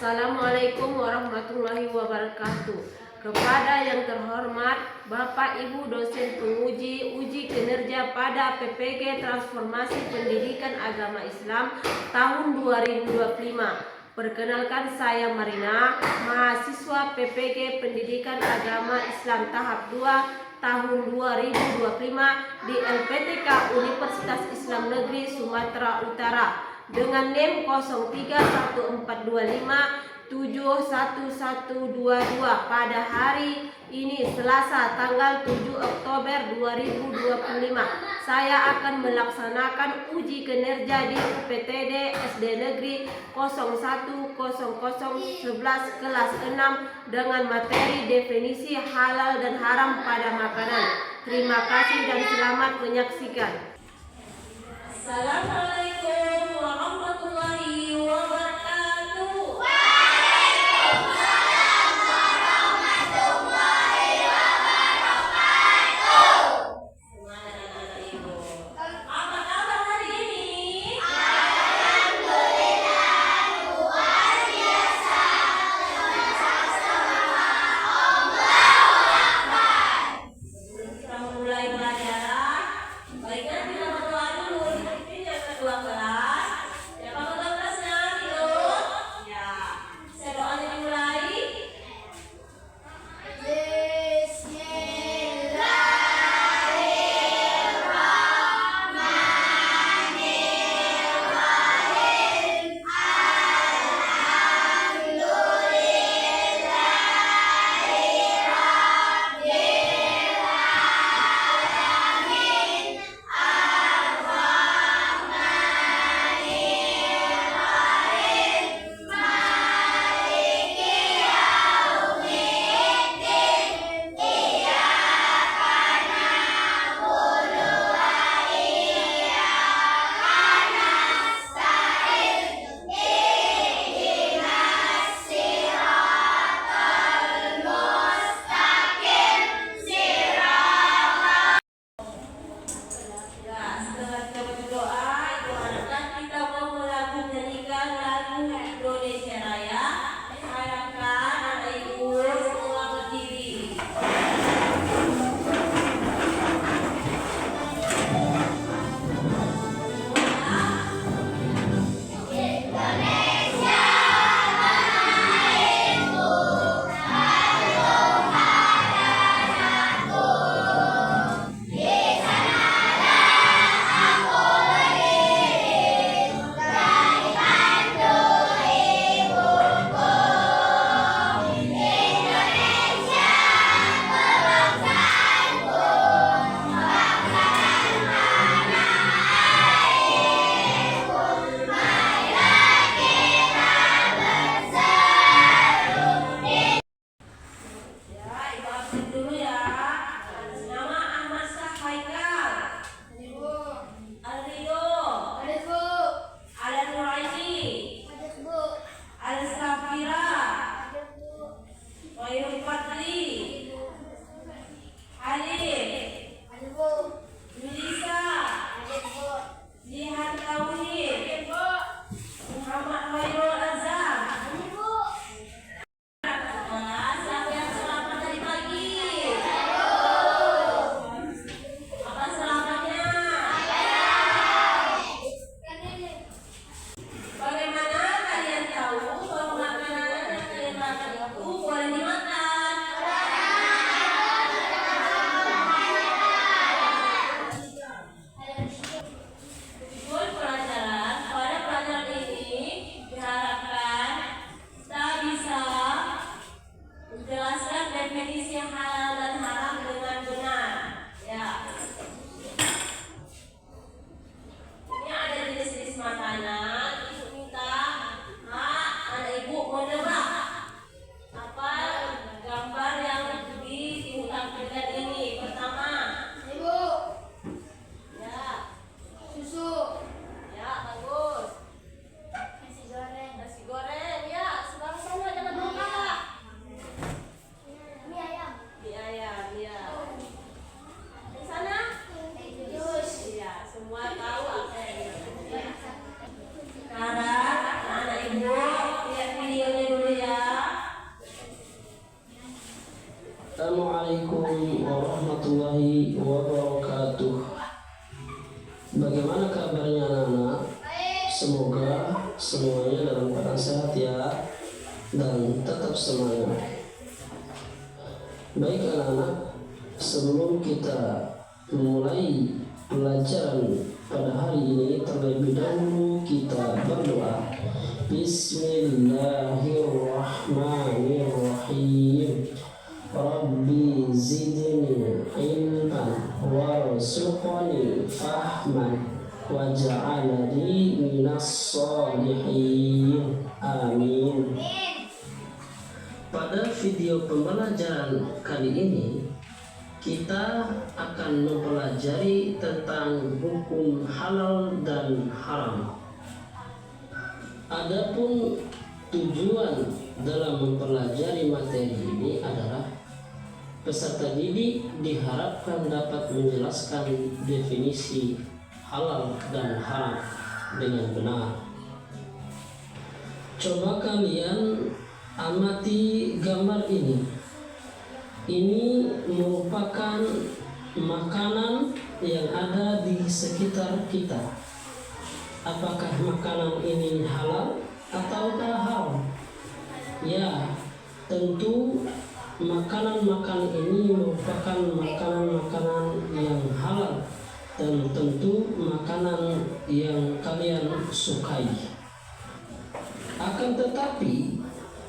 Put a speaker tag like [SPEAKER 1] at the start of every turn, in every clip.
[SPEAKER 1] Assalamualaikum warahmatullahi wabarakatuh. Kepada yang terhormat Bapak Ibu dosen penguji uji kinerja pada PPG Transformasi Pendidikan Agama Islam tahun 2025. Perkenalkan, saya Marina, mahasiswa PPG Pendidikan Agama Islam tahap 2 tahun 2025 di LPTK Universitas Islam Negeri Sumatera Utara dengan NIM 031425711122 pada hari ini Selasa tanggal 7 Oktober 2025. Saya akan melaksanakan uji kinerja di UPTD SD Negeri 010011 kelas 6 dengan materi definisi halal dan haram pada makanan. Terima kasih dan selamat menyaksikan. Assalamualaikum warahmatullahi wabarakatuh.
[SPEAKER 2] Waalaikumsalam warahmatullahi wabarakatuh.
[SPEAKER 1] Semangat anak-anak ibu. Apa kabar hari ini?
[SPEAKER 2] Alhamdulillah luar biasa. Sama-sama Allahu Akbar.
[SPEAKER 1] Sebelum kita memulai belajar, baiknya kita berdoa dulu. Ini yang kedua kelas. Yang kedua kelas
[SPEAKER 3] Assalamualaikum warahmatullahi wabarakatuh. Bagaimana kabarnya anak-anak? Semoga semuanya dalam keadaan sehat ya, dan tetap semangat. Baik anak-anak, sebelum kita memulai pelajaran pada hari ini, terlebih dahulu kita berdoa. Bismillahirrahmanirrahim. Rabbi zidni ilman warzuqni fahman waj'alni minas sholihin. Amin. Pada video pembelajaran kali ini kita akan mempelajari tentang hukum halal dan haram. Adapun tujuan dalam mempelajari materi ini adalah peserta didik diharapkan dapat menjelaskan definisi halal dan haram dengan benar. Coba kalian amati gambar ini. Ini merupakan makanan yang ada di sekitar kita. Apakah makanan ini halal ataukah haram? Ya, tentu makanan-makanan ini merupakan makanan-makanan yang halal dan tentu makanan yang kalian sukai. Akan tetapi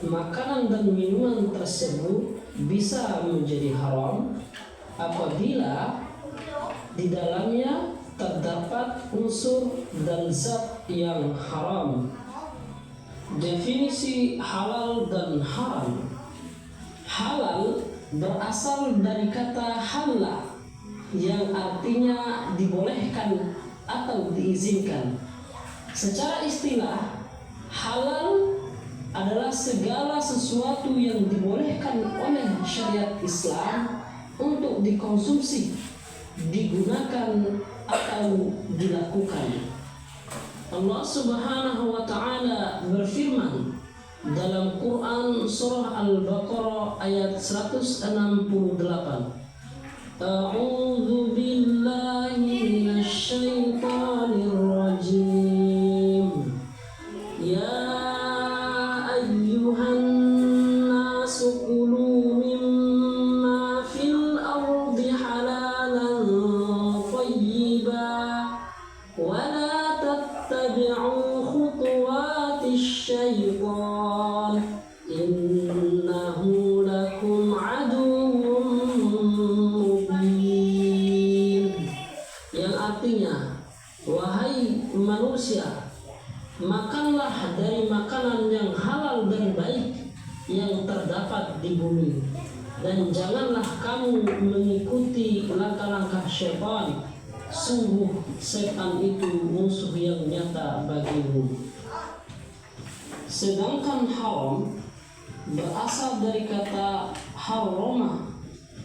[SPEAKER 3] makanan dan minuman tersebut bisa menjadi haram apabila di dalamnya terdapat unsur dan zat yang haram. Definisi halal dan haram. Halal berasal dari kata halal yang artinya dibolehkan atau diizinkan. Secara istilah, halal adalah segala sesuatu yang dibolehkan oleh syariat Islam untuk dikonsumsi, digunakan atau dilakukan. Allah Subhanahu wa taala berfirman dalam Quran surah Al-Baqarah ayat 168. A'udzu billahi minasy syaithanir rajim. Ya ayyuhan nasu kulu mimma fil ardi halalan thayyiban wa la tattabi'u khutuwatis syaitan innahu lakum aduwwun mubin. Yang artinya, wahai manusia, makanlah dari makanan yang halal dan baik yang terdapat di bumi, dan janganlah kamu mengikuti langkah-langkah syaitan. Sungguh setan itu musuh yang nyata bagimu. Sedangkan haram berasal dari kata haroma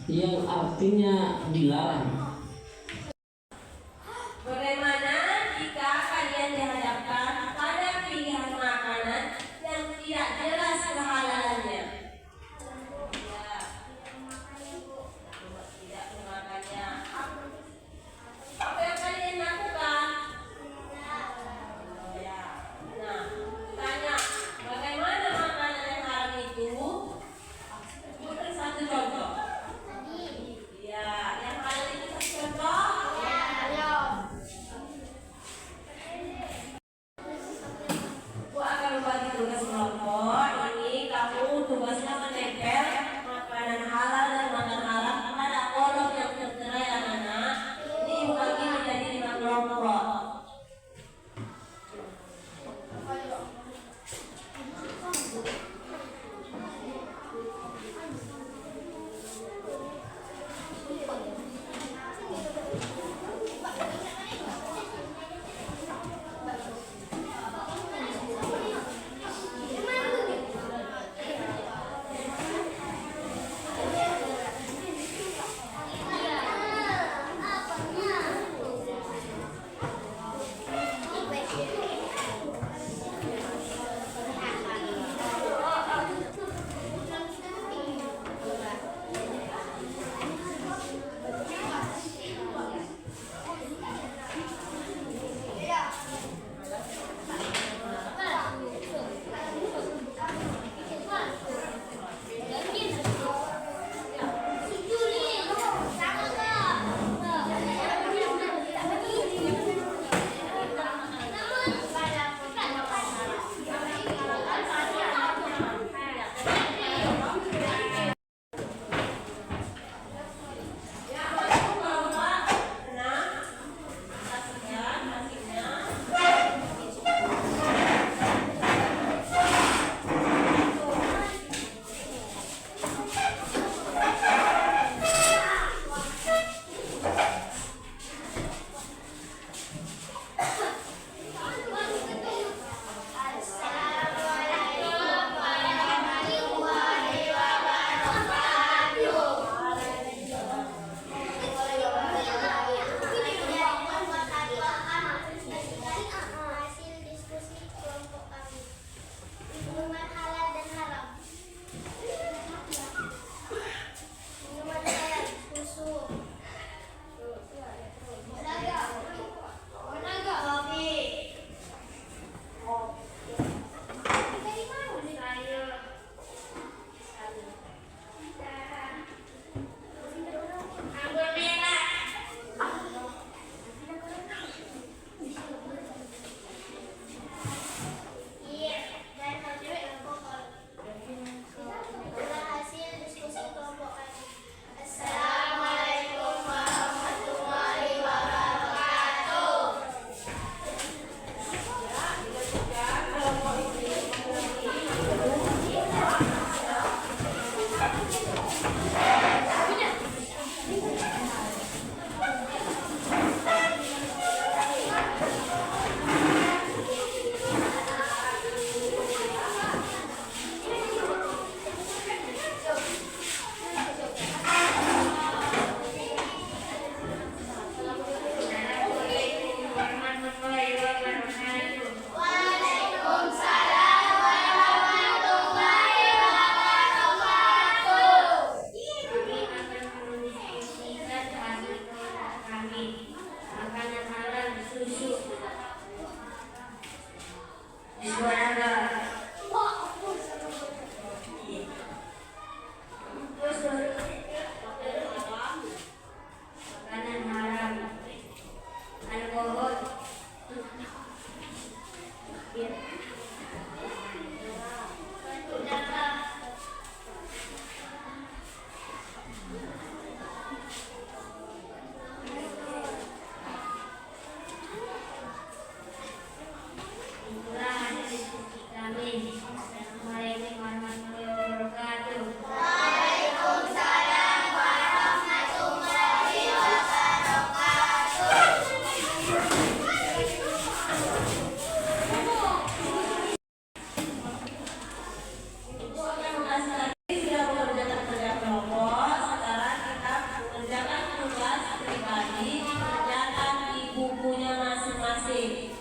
[SPEAKER 3] yang artinya dilarang.
[SPEAKER 1] Bagaimana jika kalian dihadapkan pada pilihan makanan yang tidak jelas kehalalannya? Ya, tidak memakannya. Apa yang kalian lakukan? Ya, nah, tanya, bagaimana makanan yang haram itu? Beri satu contoh. Ya, yang halal itu
[SPEAKER 2] Assalamualaikum warahmatullahi wabarakatuh.
[SPEAKER 1] Sudah mengerjakan kerja kelompok, sekarang kita mengerjakan tugas pribadi dikerjakan di bukunya masing-masing.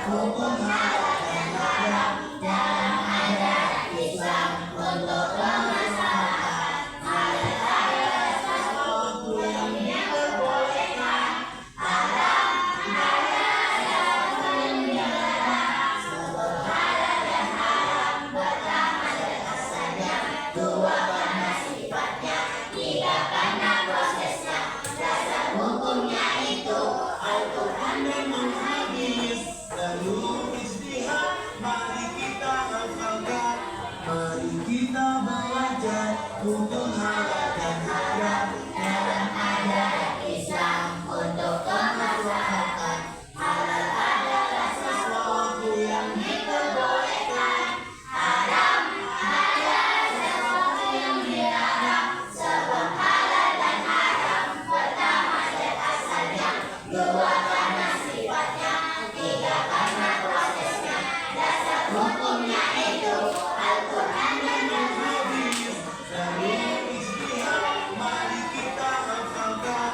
[SPEAKER 4] hukum halal dan haram dalam ajaran Islam untuk kemaslahatan. Halal adalah sesuatu yang diperbolehkan, haram adalah sesuatu yang dilarang. Sebab halal dan haram pertama dan asalnya, dua karena sifatnya, tiga karena prosesnya. Dasar hukumnya itu Al-Quran dan hadis.
[SPEAKER 5] Lalu istihad, mari kita hafalkan, mari kita belajar hukum halal dan haram
[SPEAKER 4] Dalam ajaran Islam untuk kemaslahatan. Halal adalah sesuatu yang diperbolehkan, haram adalah sesuatu yang dilarang. Sebab halal dan haram pertama dan asalnya, dua karena sifatnya, tiga karena prosesnya. Dasar hukumnya itu Al-Quran dan hadis.
[SPEAKER 5] Lalu istihad, mari kita hafalkan,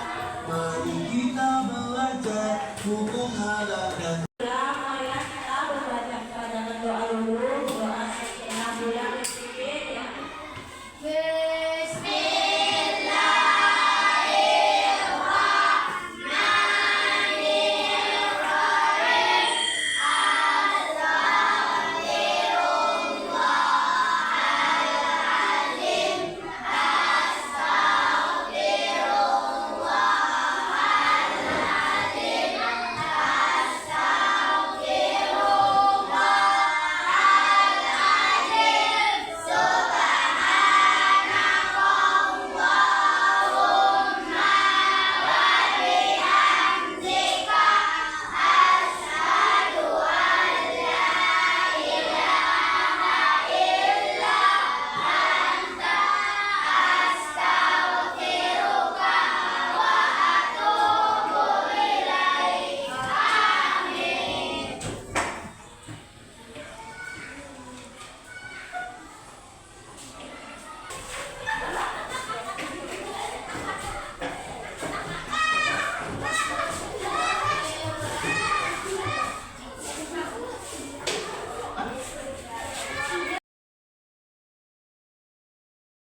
[SPEAKER 5] mari kita belajar hukum halal